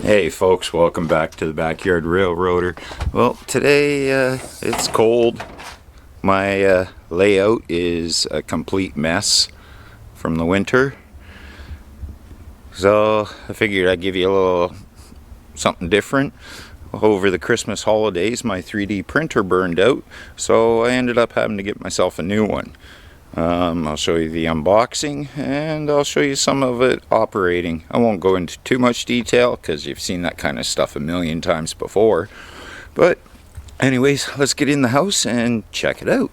Hey folks, welcome back to the Backyard Railroader. Well, today it's cold. My layout is a complete mess from the winter. So I figured I'd give you a little something different. Over the Christmas holidays, my 3D printer burned out, so I ended up having to get myself a new one. I'll show you the unboxing and I'll show you some of it operating. I won't go into too much detail because you've seen that kind of stuff a million times before. But anyways, let's get in the house and check it out.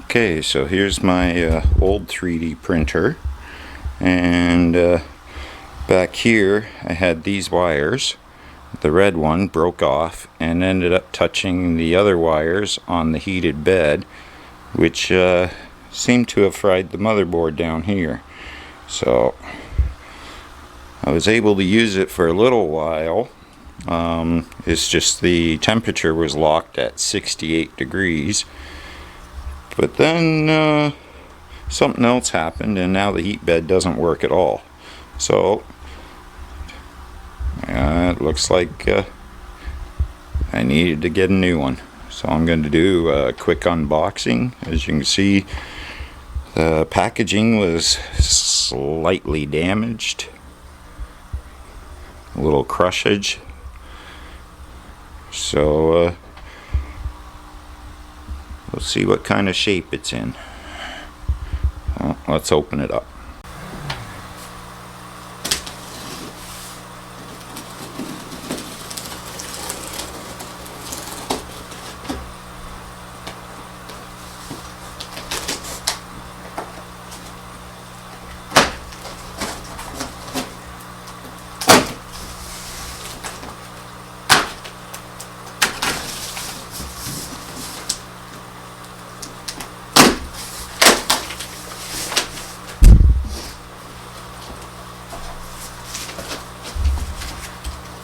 Okay, so here's my old 3D printer, and back here I had these wires. The red one broke off and ended up touching the other wires on the heated bed, which seemed to have fried the motherboard down here. So I was able to use it for a little while. It's just the temperature was locked at 68 degrees. But then something else happened, and now the heat bed doesn't work at all. So it looks like I needed to get a new one. So I'm going to do a quick unboxing. As you can see, the packaging was slightly damaged, a little crushage. So let's see what kind of shape it's in. Well, let's open it up.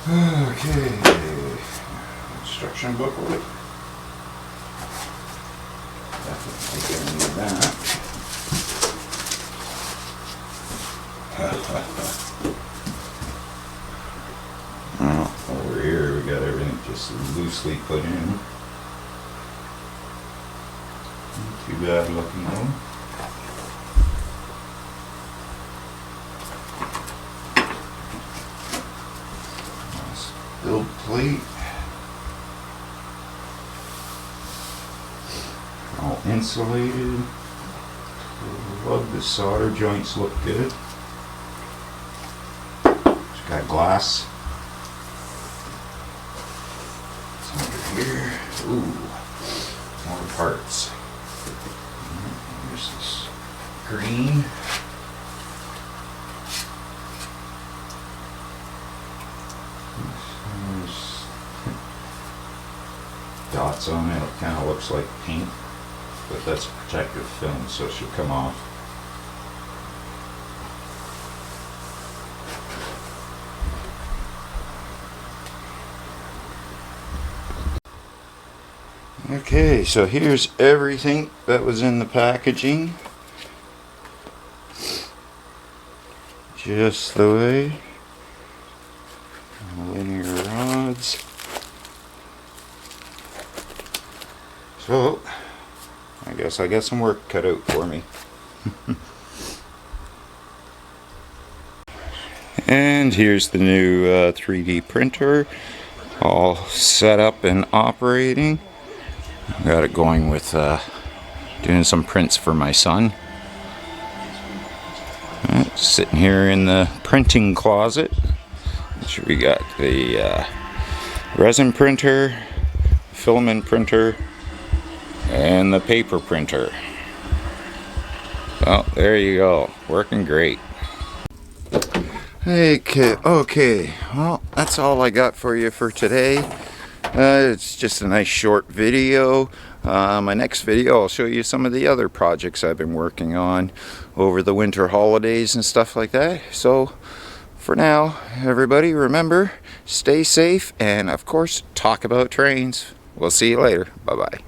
Okay, instruction booklet. Definitely gonna need that. Over here we got everything just loosely put in. Not too bad looking though. Build plate, all insulated. Love the solder joints, look good. It's got glass. It's under here. Ooh, more parts. There's this green. Dots on it. It kind of looks like paint, but that's protective film, so it should come off. Okay, so here's everything that was in the packaging, just the way. Linear rods. So, I guess I got some work cut out for me. And here's the new 3D printer, all set up and operating. Got it going with doing some prints for my son. Sitting here in the printing closet. We got the resin printer, filament printer, and the paper printer. Well, there you go, working great. Okay, well, that's all I got for you for today. It's just a nice short video. My next video I'll show you some of the other projects I've been working on over the winter holidays and stuff like that. So for now, everybody, remember, stay safe and of course talk about trains. We'll see you later. Bye bye.